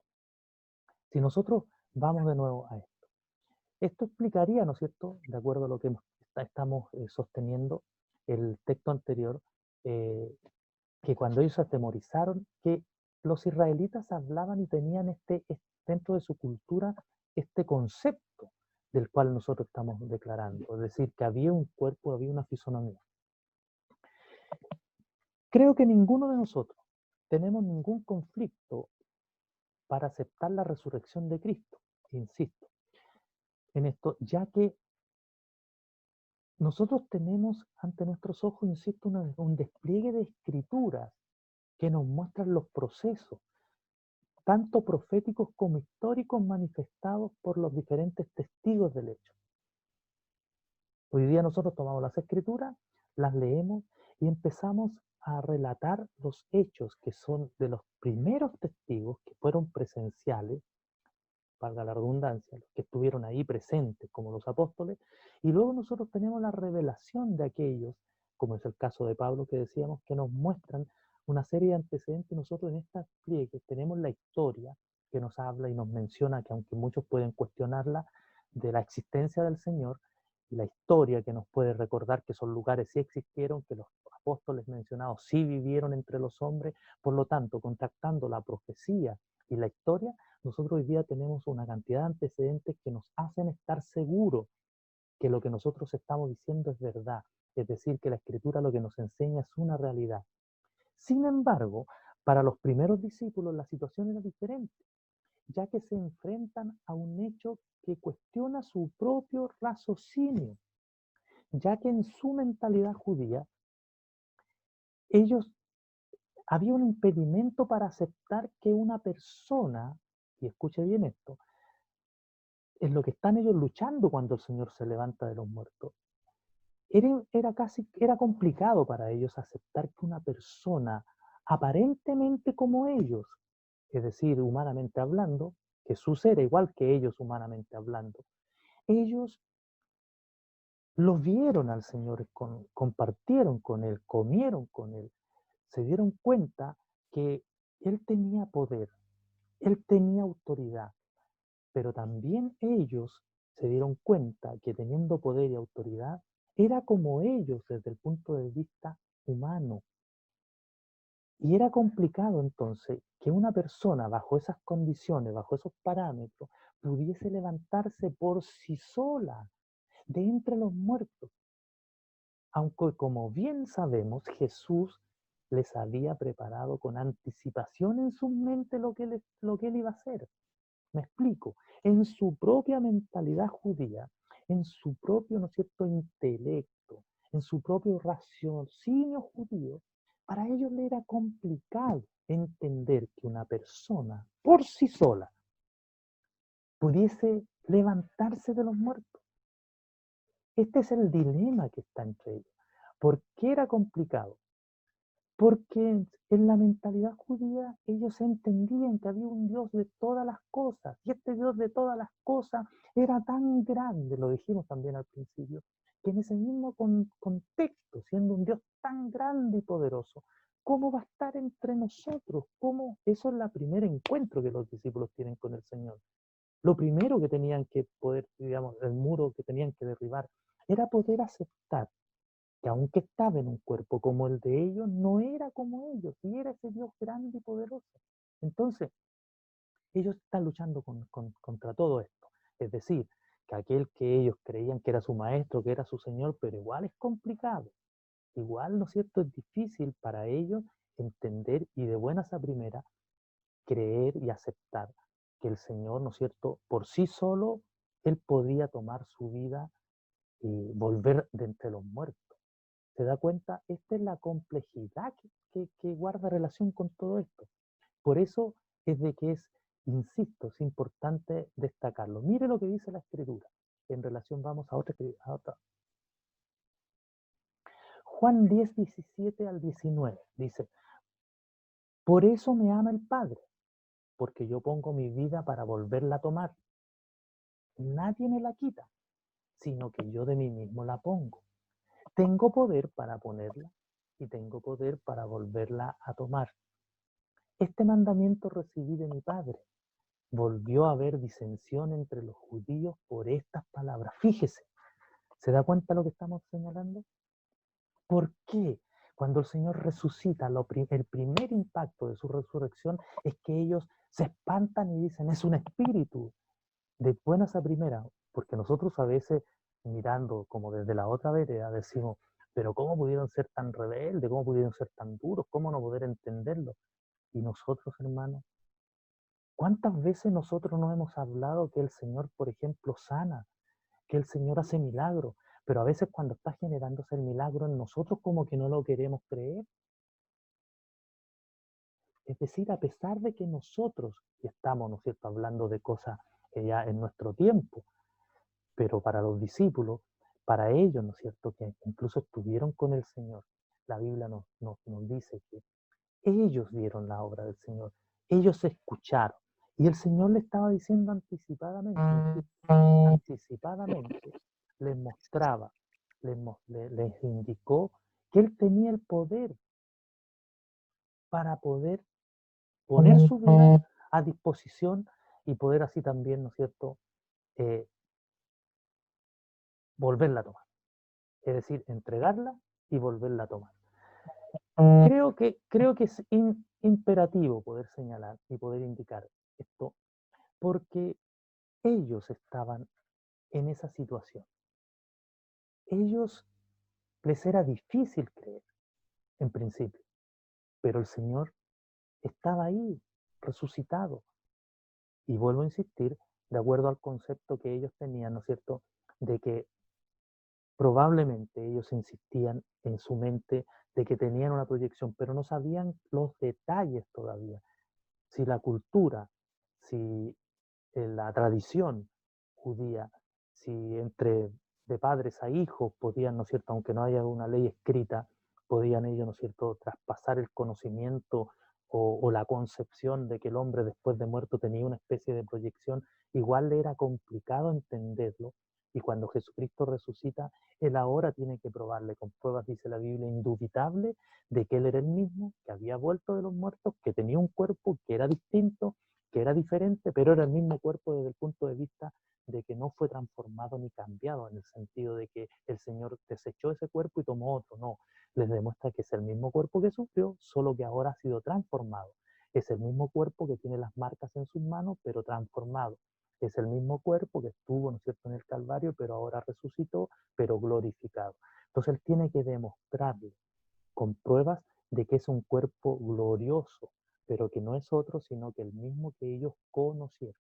si nosotros vamos de nuevo a esto explicaría, ¿no es cierto?, de acuerdo a lo que estamos sosteniendo, el texto anterior, eh, que cuando ellos se atemorizaron, que los israelitas hablaban y tenían dentro de su cultura este concepto del cual nosotros estamos declarando, es decir, que había un cuerpo, había una fisonomía. Creo que ninguno de nosotros tenemos ningún conflicto para aceptar la resurrección de Cristo, insisto, en esto, ya que nosotros tenemos ante nuestros ojos, insisto, un despliegue de escrituras que nos muestran los procesos, tanto proféticos como históricos, manifestados por los diferentes testigos del hecho. Hoy día nosotros tomamos las escrituras, las leemos y empezamos a relatar los hechos que son de los primeros testigos que fueron presenciales, valga la redundancia, los que estuvieron ahí presentes como los apóstoles, y luego nosotros tenemos la revelación de aquellos, como es el caso de Pablo que decíamos, que nos muestran una serie de antecedentes. Nosotros en estas pliegues tenemos la historia que nos habla y nos menciona, que aunque muchos pueden cuestionarla, de la existencia del Señor, y la historia que nos puede recordar que esos lugares sí existieron, que los apóstoles mencionados sí vivieron entre los hombres. Por lo tanto, contactando la profecía y la historia, nosotros hoy día tenemos una cantidad de antecedentes que nos hacen estar seguros que lo que nosotros estamos diciendo es verdad, es decir, que la escritura lo que nos enseña es una realidad. Sin embargo, para los primeros discípulos la situación era diferente, ya que se enfrentan a un hecho que cuestiona su propio raciocinio, ya que en su mentalidad judía, ellos había un impedimento para aceptar que una persona, y escuche bien esto, es lo que están ellos luchando cuando el Señor se levanta de los muertos. Era complicado para ellos aceptar que una persona aparentemente como ellos, es decir, humanamente hablando, Jesús era igual que ellos humanamente hablando. Ellos lo vieron al Señor, compartieron con Él, comieron con Él, se dieron cuenta que Él tenía poder, Él tenía autoridad, pero también ellos se dieron cuenta que teniendo poder y autoridad, era como ellos desde el punto de vista humano. Y era complicado entonces que una persona bajo esas condiciones, bajo esos parámetros, pudiese levantarse por sí sola de entre los muertos. Aunque como bien sabemos, Jesús les había preparado con anticipación en su mente lo que él iba a hacer. Me explico, en su propia mentalidad judía, en su propio, ¿no es cierto?, intelecto, en su propio raciocinio judío, para ellos le era complicado entender que una persona por sí sola pudiese levantarse de los muertos. Este es el dilema que está entre ellos. ¿Por qué era complicado? Porque en la mentalidad judía ellos entendían que había un Dios de todas las cosas, y este Dios de todas las cosas era tan grande, lo dijimos también al principio, que en ese mismo contexto, siendo un Dios tan grande y poderoso, ¿cómo va a estar entre nosotros? ¿Cómo? Eso es el primer encuentro que los discípulos tienen con el Señor. Lo primero que tenían que poder, digamos, el muro que tenían que derribar, era poder aceptar que aunque estaba en un cuerpo como el de ellos, no era como ellos, y era ese Dios grande y poderoso. Entonces, ellos están luchando contra todo esto. Es decir, que aquel que ellos creían que era su maestro, que era su Señor, pero igual es complicado. Igual, ¿no es cierto?, es difícil para ellos entender y de buenas a primeras creer y aceptar que el Señor, ¿no es cierto?, por sí solo, Él podía tomar su vida y volver de entre los muertos. ¿Se da cuenta? Esta es la complejidad que guarda relación con todo esto. Por eso es de que es, insisto, es importante destacarlo. Mire lo que dice la Escritura. En relación, vamos a otra. Juan 10, 17 al 19 dice, por eso me ama el Padre, porque yo pongo mi vida para volverla a tomar. Nadie me la quita, sino que yo de mí mismo la pongo. Tengo poder para ponerla y tengo poder para volverla a tomar. Este mandamiento recibí de mi Padre. Volvió a haber disensión entre los judíos por estas palabras. Fíjese, ¿se da cuenta lo que estamos señalando? ¿Por qué? Cuando el Señor resucita, el primer impacto de su resurrección es que ellos se espantan y dicen, es un espíritu. De buenas a primeras, porque nosotros a veces mirando como desde la otra vereda decimos, pero ¿cómo pudieron ser tan rebeldes? ¿Cómo pudieron ser tan duros? ¿Cómo no poder entenderlo? Y nosotros, hermanos, ¿cuántas veces nosotros no hemos hablado que el Señor, por ejemplo, sana, que el Señor hace milagros, pero a veces cuando está generándose el milagro en nosotros como que no lo queremos creer? Es decir, a pesar de que nosotros, y estamos, ¿no es cierto?, hablando de cosas que ya en nuestro tiempo, pero para los discípulos, para ellos, ¿no es cierto?, que incluso estuvieron con el Señor, la Biblia nos dice que ellos vieron la obra del Señor, ellos escucharon, y el Señor le estaba diciendo anticipadamente les mostraba, les indicó que Él tenía el poder para poder poner su vida a disposición y poder así también, ¿no es cierto?, eh, volverla a tomar. Es decir, entregarla y volverla a tomar. Creo que es imperativo poder señalar y poder indicar esto, porque ellos estaban en esa situación. Ellos les era difícil creer en principio, pero el Señor estaba ahí, resucitado. Y vuelvo a insistir, de acuerdo al concepto que ellos tenían, ¿no es cierto?, de que probablemente ellos insistían en su mente de que tenían una proyección, pero no sabían los detalles todavía. Si la cultura, si la tradición judía, si entre de padres a hijos podían, ¿no es cierto?, aunque no haya una ley escrita, podían ellos, ¿no es cierto?, traspasar el conocimiento o la concepción de que el hombre después de muerto tenía una especie de proyección, igual le era complicado entenderlo. Y cuando Jesucristo resucita, Él ahora tiene que probarle con pruebas, dice la Biblia, indubitables, de que Él era el mismo, que había vuelto de los muertos, que tenía un cuerpo que era distinto, que era diferente, pero era el mismo cuerpo desde el punto de vista de que no fue transformado ni cambiado, en el sentido de que el Señor desechó ese cuerpo y tomó otro. No, les demuestra que es el mismo cuerpo que sufrió, solo que ahora ha sido transformado. Es el mismo cuerpo que tiene las marcas en sus manos, pero transformado. Es el mismo cuerpo que estuvo, ¿no es cierto?, en el Calvario, pero ahora resucitó, pero glorificado. Entonces Él tiene que demostrarle con pruebas de que es un cuerpo glorioso, pero que no es otro, sino que el mismo que ellos conocieron.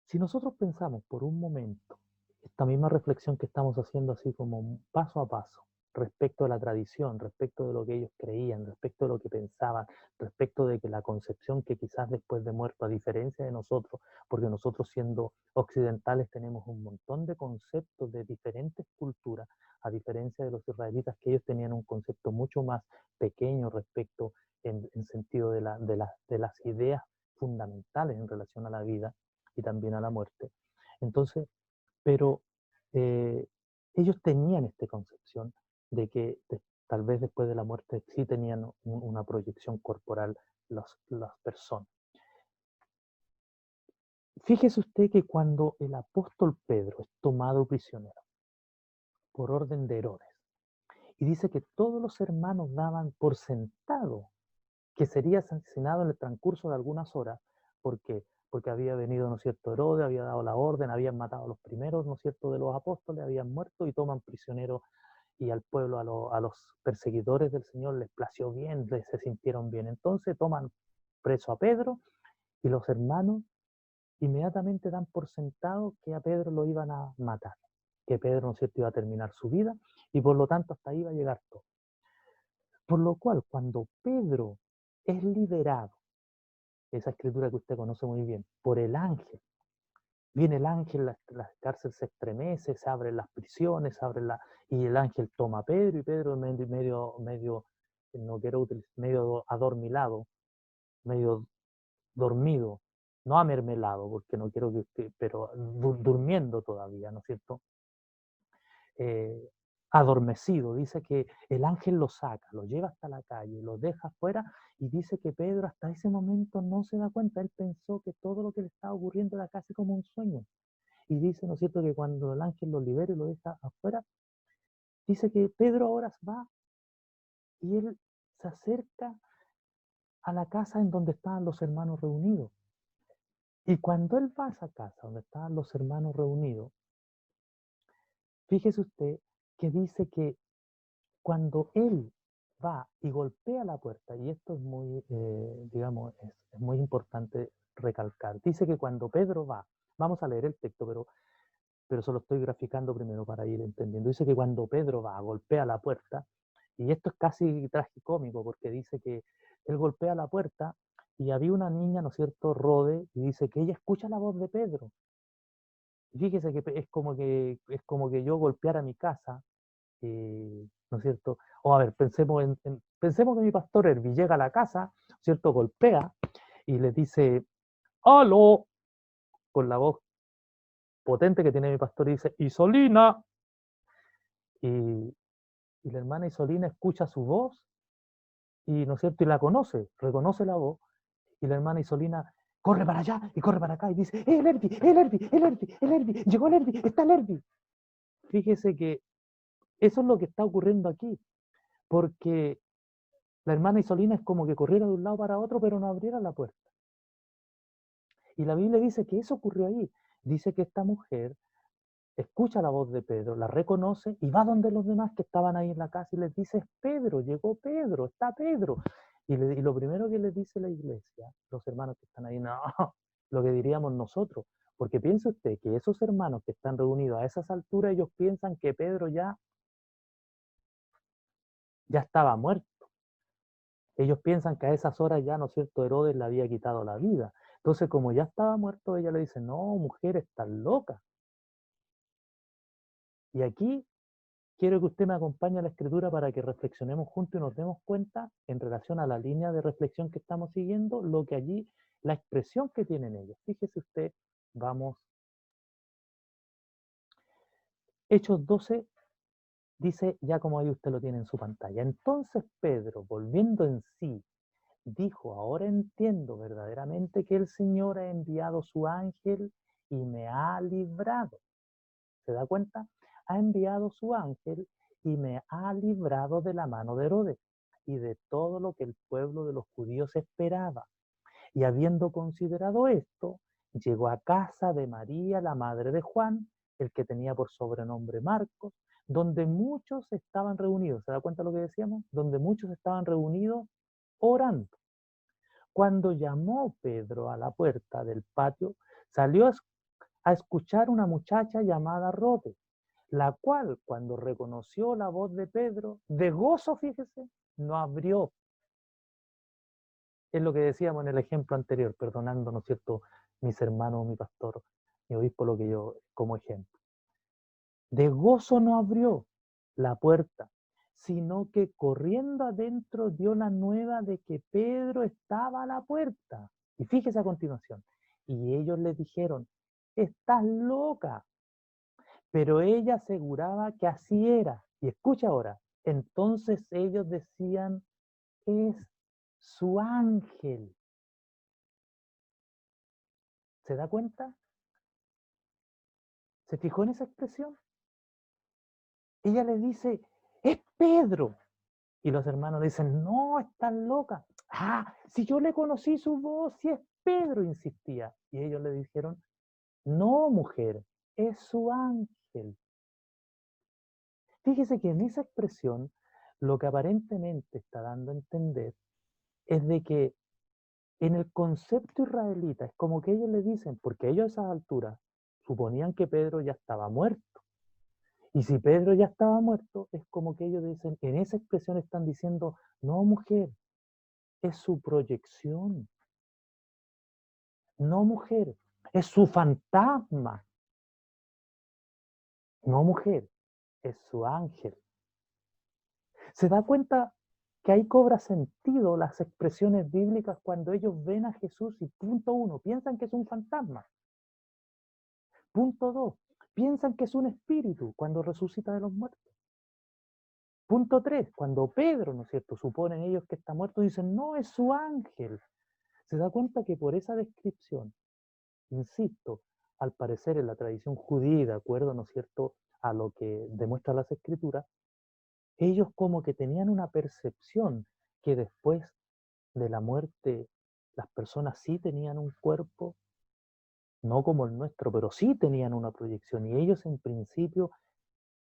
Si nosotros pensamos por un momento esta misma reflexión que estamos haciendo así como paso a paso, respecto a la tradición, respecto de lo que ellos creían, respecto de lo que pensaban, respecto de que la concepción que quizás después de muerto, a diferencia de nosotros, porque nosotros siendo occidentales tenemos un montón de conceptos de diferentes culturas, a diferencia de los israelitas que ellos tenían un concepto mucho más pequeño respecto en sentido de las ideas fundamentales en relación a la vida y también a la muerte. Entonces, pero ellos tenían esta concepción de que tal vez después de la muerte sí tenían una proyección corporal las personas. Fíjese usted que cuando el apóstol Pedro es tomado prisionero por orden de Herodes, y dice que todos los hermanos daban por sentado que sería asesinado en el transcurso de algunas horas. ¿Por qué? Porque había venido, ¿no es cierto?, Herodes, había dado la orden, habían matado a los primeros, ¿no es cierto?, de los apóstoles, habían muerto y toman prisionero y al pueblo, a los perseguidores del Señor les plació bien, se sintieron bien. Entonces toman preso a Pedro y los hermanos inmediatamente dan por sentado que a Pedro lo iban a matar, que Pedro, ¿no es cierto?, iba a terminar su vida y por lo tanto hasta ahí iba a llegar todo. Por lo cual, cuando Pedro es liberado, esa escritura que usted conoce muy bien, por el ángel, viene el ángel, la cárcel se estremece, se abren las prisiones, y el ángel toma a Pedro y Pedro medio no quiero utilizar, medio adormilado, medio dormido, no amermelado, porque no quiero que usted, pero durmiendo todavía, ¿no es cierto? Eh, Adormecido, dice que el ángel lo saca, lo lleva hasta la calle, lo deja afuera y dice que Pedro hasta ese momento no se da cuenta, él pensó que todo lo que le estaba ocurriendo era casi como un sueño. Y dice, ¿no es cierto?, que cuando el ángel lo libera y lo deja afuera, dice que Pedro ahora va y él se acerca a la casa en donde estaban los hermanos reunidos. Y cuando él va a esa casa donde estaban los hermanos reunidos, fíjese usted que dice que cuando él va y golpea la puerta, y esto es muy, digamos, es muy importante recalcar, dice que cuando Pedro va, vamos a leer el texto, pero solo estoy graficando primero para ir entendiendo, dice que cuando Pedro va, golpea la puerta, y esto es casi tragicómico, porque dice que él golpea la puerta y había una niña, ¿no es cierto?, Rode, y dice que ella escucha la voz de Pedro. Y fíjese que es como que yo golpeara mi casa, ¿no es cierto? O a ver, pensemos que mi pastor Herbi llega a la casa, ¿cierto? Golpea y le dice, ¡aló! Con la voz potente que tiene mi pastor y dice, ¡Isolina! Y, y la hermana Isolina escucha su voz y, ¿no es cierto? Y la conoce, reconoce la voz y la hermana Isolina corre para allá y corre para acá y dice, el Herbi! ¡El Herbi! ¡El Herbi! ¡El Herbi! ¡Llegó el Herbi! ¡Está el Herbi! Fíjese que eso es lo que está ocurriendo aquí, porque la hermana Isolina es como que corriera de un lado para otro, pero no abriera la puerta. Y la Biblia dice que eso ocurrió ahí. Dice que esta mujer escucha la voz de Pedro, la reconoce y va donde los demás que estaban ahí en la casa y les dice, es Pedro, llegó Pedro, está Pedro. Y lo primero que les dice la iglesia, los hermanos que están ahí, no, lo que diríamos nosotros, porque piense usted que esos hermanos que están reunidos a esas alturas, ellos piensan que Pedro ya estaba muerto. Ellos piensan que a esas horas ya, ¿no es cierto?, Herodes le había quitado la vida. Entonces, como ya estaba muerto, ella le dice, no, mujer, estás loca. Y aquí quiero que usted me acompañe a la escritura para que reflexionemos juntos y nos demos cuenta, en relación a la línea de reflexión que estamos siguiendo, lo que allí, la expresión que tienen ellos. Fíjese usted, vamos. Hechos 12 dice, ya como ahí usted lo tiene en su pantalla. Entonces Pedro, volviendo en sí, dijo, ahora entiendo verdaderamente que el Señor ha enviado su ángel y me ha librado. ¿Se da cuenta? Ha enviado su ángel y me ha librado de la mano de Herodes y de todo lo que el pueblo de los judíos esperaba. Y habiendo considerado esto, llegó a casa de María, la madre de Juan, el que tenía por sobrenombre Marcos, donde muchos estaban reunidos. ¿Se da cuenta lo que decíamos? Donde muchos estaban reunidos orando. Cuando llamó Pedro a la puerta del patio, salió a escuchar una muchacha llamada Rode, la cual, cuando reconoció la voz de Pedro, de gozo, fíjese, no abrió. Es lo que decíamos en el ejemplo anterior, perdonando, ¿no es cierto?, mis hermanos, mi pastor, mi obispo, lo que yo, como ejemplo. De gozo no abrió la puerta, sino que corriendo adentro dio la nueva de que Pedro estaba a la puerta. Y fíjese a continuación. Y ellos le dijeron, estás loca. Pero ella aseguraba que así era. Y escucha ahora. Entonces ellos decían, es su ángel. ¿Se da cuenta? ¿Se fijó en esa expresión? Ella le dice, es Pedro. Y los hermanos dicen, no, estás loca. Ah, si yo le conocí su voz, si es Pedro, insistía. Y ellos le dijeron, no, mujer, es su ángel. Fíjese que en esa expresión, lo que aparentemente está dando a entender es de que en el concepto israelita es como que ellos le dicen, porque ellos a esas alturas suponían que Pedro ya estaba muerto. Y si Pedro ya estaba muerto, es como que ellos dicen, en esa expresión están diciendo, no, mujer, es su proyección. No, mujer, es su fantasma. No, mujer, es su ángel. ¿Se da cuenta que ahí cobra sentido las expresiones bíblicas cuando ellos ven a Jesús y punto uno, piensan que es un fantasma? Punto dos, piensan que es un espíritu cuando resucita de los muertos. Punto tres, cuando Pedro, ¿no es cierto?, suponen ellos que está muerto, dicen, no, es su ángel. Se da cuenta que por esa descripción, insisto, al parecer en la tradición judía, de acuerdo, ¿no es cierto?, a lo que demuestran las escrituras, ellos como que tenían una percepción que después de la muerte las personas sí tenían un cuerpo, no como el nuestro, pero sí tenían una proyección y ellos en principio,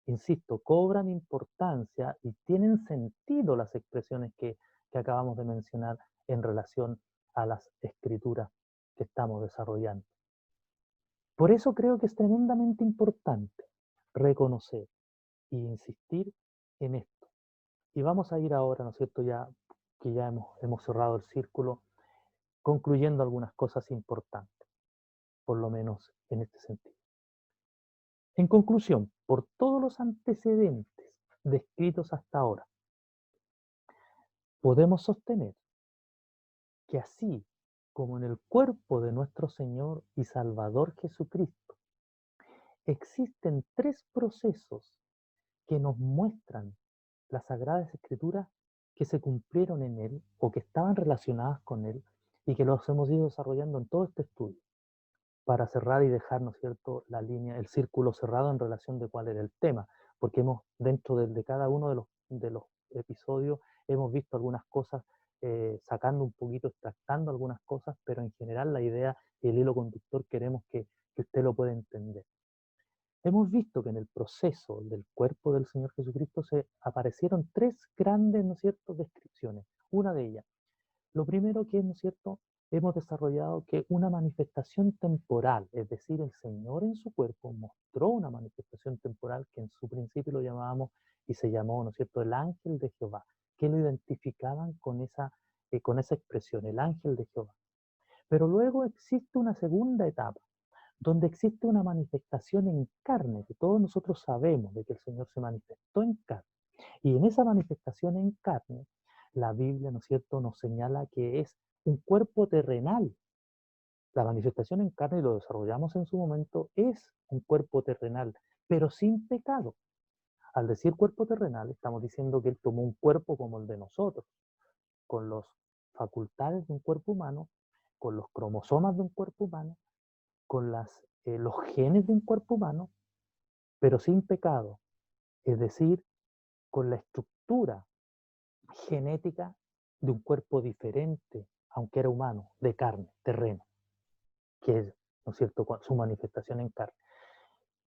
insisto, cobran importancia y tienen sentido las expresiones que acabamos de mencionar en relación a las escrituras que estamos desarrollando. Por eso creo que es tremendamente importante reconocer e insistir en esto. Y vamos a ir ahora, ¿no es cierto?, ya que ya hemos cerrado el círculo, concluyendo algunas cosas importantes, por lo menos en este sentido. En conclusión, por todos los antecedentes descritos hasta ahora, podemos sostener que así como en el cuerpo de nuestro Señor y Salvador Jesucristo, existen tres procesos que nos muestran las Sagradas Escrituras que se cumplieron en Él o que estaban relacionadas con Él y que los hemos ido desarrollando en todo este estudio para cerrar y dejar, ¿no es cierto?, la línea, el círculo cerrado en relación de cuál era el tema, porque hemos, dentro de cada uno de los episodios, hemos visto algunas cosas, sacando un poquito, extractando algunas cosas, pero en general la idea y el hilo conductor queremos que usted lo pueda entender. Hemos visto que en el proceso del cuerpo del Señor Jesucristo se aparecieron tres grandes, ¿no es cierto?, descripciones. Una de ellas, lo primero que es, ¿no es cierto?, hemos desarrollado que una manifestación temporal, es decir, el Señor en su cuerpo mostró una manifestación temporal que en su principio lo llamábamos y se llamó, ¿no es cierto?, el ángel de Jehová, que lo identificaban con esa expresión, el ángel de Jehová. Pero luego existe una segunda etapa, donde existe una manifestación en carne, que todos nosotros sabemos de que el Señor se manifestó en carne. Y en esa manifestación en carne, la Biblia, ¿no es cierto?, nos señala que es un cuerpo terrenal. La manifestación en carne, y lo desarrollamos en su momento, es un cuerpo terrenal, pero sin pecado. Al decir cuerpo terrenal, estamos diciendo que Él tomó un cuerpo como el de nosotros, con las facultades de un cuerpo humano, con los cromosomas de un cuerpo humano, con los genes de un cuerpo humano, pero sin pecado, es decir, con la estructura genética de un cuerpo diferente, aunque era humano, de carne, terreno, que es, ¿no es cierto?, su manifestación en carne.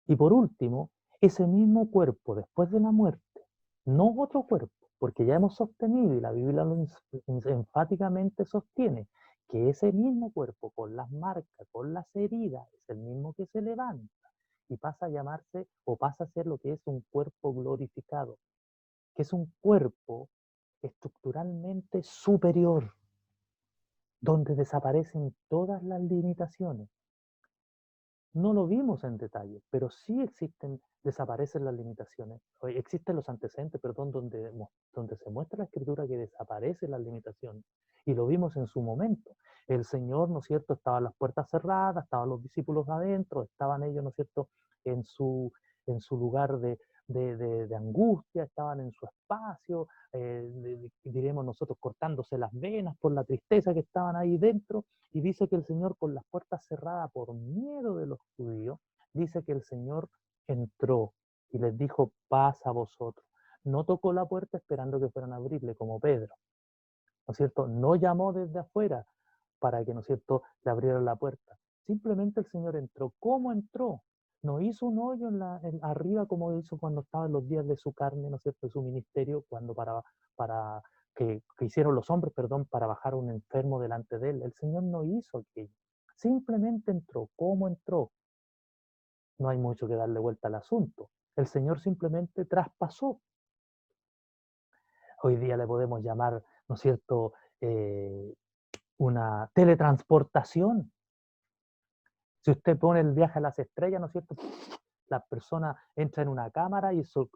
Y por último, ese mismo cuerpo después de la muerte, no otro cuerpo, porque ya hemos sostenido y la Biblia lo enfáticamente sostiene, que ese mismo cuerpo con las marcas, con las heridas, es el mismo que se levanta y pasa a llamarse o pasa a ser lo que es un cuerpo glorificado, que es un cuerpo estructuralmente superior, donde desaparecen todas las limitaciones. No lo vimos en detalle, pero sí desaparecen las limitaciones. Existen los antecedentes, perdón, donde se muestra la escritura que desaparecen las limitaciones. Y lo vimos en su momento. El Señor, ¿no es cierto?, estaban las puertas cerradas, estaban los discípulos adentro, estaban ellos, ¿no es cierto?, en su lugar de angustia, estaban en su espacio, diremos nosotros, cortándose las venas por la tristeza que estaban ahí dentro, y dice que el Señor, con las puertas cerradas por miedo de los judíos, dice que el Señor entró y les dijo: paz a vosotros. No tocó la puerta esperando que fueran a abrirle, como Pedro, ¿no es cierto? No llamó desde afuera para que, ¿no es cierto?, le abrieran la puerta. Simplemente el Señor entró. ¿Cómo entró? No hizo un hoyo arriba como hizo cuando estaba en los días de su carne, ¿no es cierto?, de su ministerio, cuando para que hicieron los hombres, perdón, para bajar a un enfermo delante de él. El Señor no hizo aquello. Simplemente entró. ¿Cómo entró? No hay mucho que darle vuelta al asunto. El Señor simplemente traspasó. Hoy día le podemos llamar, ¿no es cierto?, una teletransportación. Si usted pone el viaje a las estrellas, ¿no es cierto?, la persona entra en una cámara y su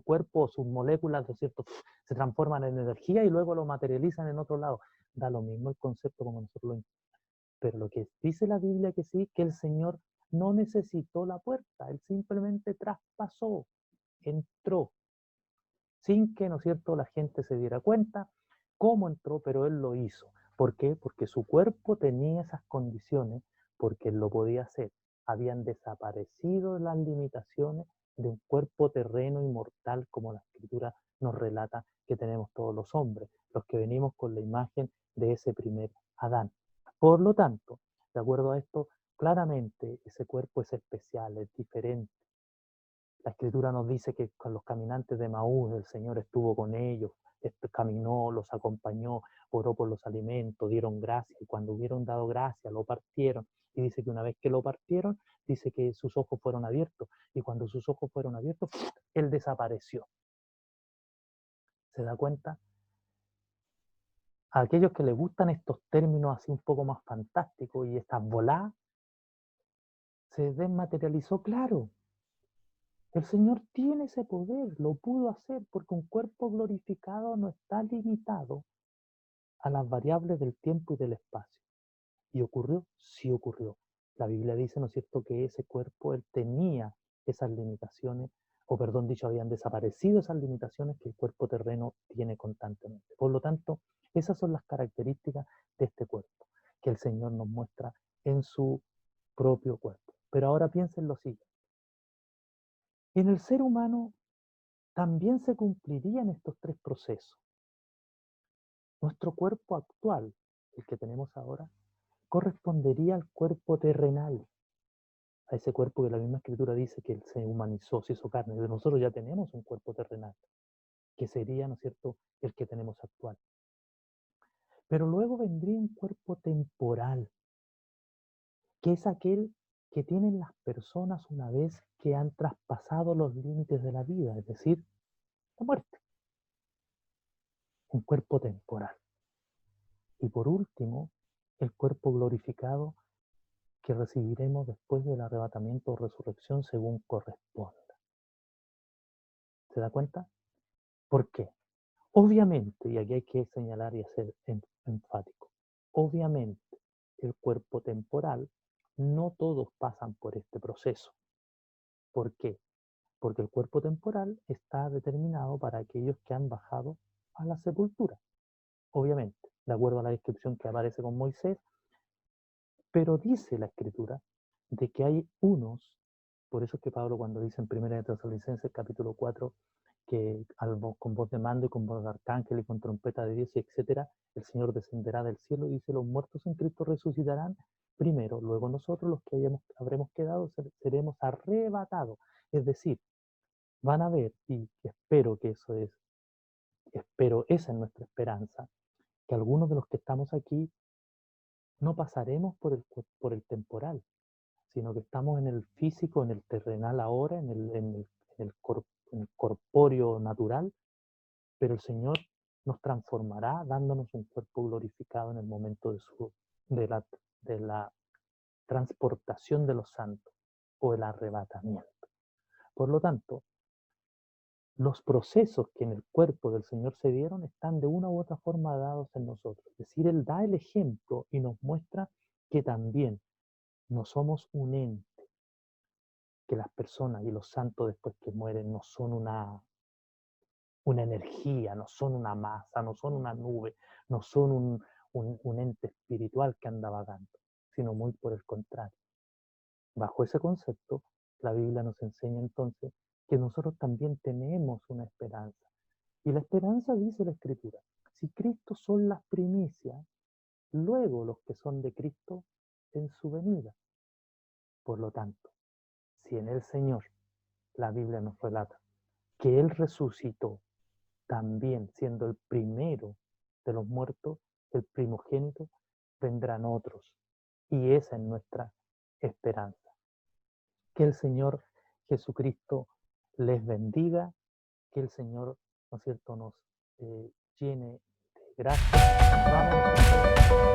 cuerpo, sus moléculas, ¿no es cierto?, se transforman en energía y luego lo materializan en otro lado. Da lo mismo el concepto como nosotros lo entendemos. Pero lo que dice la Biblia que sí, que el Señor no necesitó la puerta, Él simplemente traspasó, entró, sin que, ¿no es cierto?, la gente se diera cuenta cómo entró, pero Él lo hizo. ¿Por qué? Porque su cuerpo tenía esas condiciones, porque Él lo podía hacer. Habían desaparecido las limitaciones de un cuerpo terreno y mortal, como la Escritura nos relata que tenemos todos los hombres, los que venimos con la imagen de ese primer Adán. Por lo tanto, de acuerdo a esto, claramente ese cuerpo es especial, es diferente. La Escritura nos dice que con los caminantes de Maús el Señor estuvo con ellos, caminó, los acompañó, oró por los alimentos, dieron gracias, y cuando hubieron dado gracias lo partieron. Y dice que una vez que lo partieron, dice que sus ojos fueron abiertos, y cuando sus ojos fueron abiertos, Él desapareció. ¿Se da cuenta? A aquellos que les gustan estos términos así un poco más fantásticos y estas voladas, se desmaterializó, claro. El Señor tiene ese poder, lo pudo hacer, porque un cuerpo glorificado no está limitado a las variables del tiempo y del espacio. ¿Y ocurrió? Sí ocurrió. La Biblia dice, ¿no es cierto?, que ese cuerpo, él tenía esas limitaciones, o perdón dicho, habían desaparecido esas limitaciones que el cuerpo terreno tiene constantemente. Por lo tanto, esas son las características de este cuerpo, que el Señor nos muestra en su propio cuerpo. Pero ahora piensen lo siguiente. En el ser humano también se cumplirían estos tres procesos. Nuestro cuerpo actual, el que tenemos ahora, correspondería al cuerpo terrenal, a ese cuerpo que la misma Escritura dice que se humanizó, se hizo carne. Nosotros ya tenemos un cuerpo terrenal, que sería, ¿no es cierto?, el que tenemos actual. Pero luego vendría un cuerpo temporal, que es aquel que tienen las personas una vez que han traspasado los límites de la vida, es decir, la muerte. Un cuerpo temporal. Y por último, el cuerpo glorificado que recibiremos después del arrebatamiento o resurrección según corresponda. ¿Se da cuenta? ¿Por qué? Obviamente, y aquí hay que señalar y ser enfático, obviamente el cuerpo temporal, no todos pasan por este proceso. ¿Por qué? Porque el cuerpo temporal está determinado para aquellos que han bajado a la sepultura, obviamente, de acuerdo a la descripción que aparece con Moisés. Pero dice la Escritura de que hay unos, por eso es que Pablo cuando dice en 1 de Tesalonicenses capítulo 4, que con voz de mando y con voz de arcángel y con trompeta de Dios, y etcétera, el Señor descenderá del cielo y dice: los muertos en Cristo resucitarán primero, luego nosotros los que habremos quedado seremos arrebatados. Es decir, van a ver, y espero que esa es nuestra esperanza, que algunos de los que estamos aquí no pasaremos por el temporal, sino que estamos en el físico, en el terrenal ahora, en el corpóreo natural, pero el Señor nos transformará dándonos un cuerpo glorificado en el momento de la transportación de los santos o el arrebatamiento. Por lo tanto, los procesos que en el cuerpo del Señor se dieron están de una u otra forma dados en nosotros. Es decir, Él da el ejemplo y nos muestra que también no somos un ente, que las personas y los santos después que mueren no son una energía, no son una masa, no son una nube, no son un ente espiritual que anda vagando, sino muy por el contrario. Bajo ese concepto, la Biblia nos enseña entonces que nosotros también tenemos una esperanza. Y la esperanza, dice la Escritura, si Cristo son las primicias, luego los que son de Cristo en su venida. Por lo tanto, si en el Señor la Biblia nos relata que Él resucitó, también siendo el primero de los muertos, el primogénito, vendrán otros. Y esa es nuestra esperanza. Que el Señor Jesucristo les bendiga, que el Señor, ¿no es cierto?, nos llene de gracia. Vamos.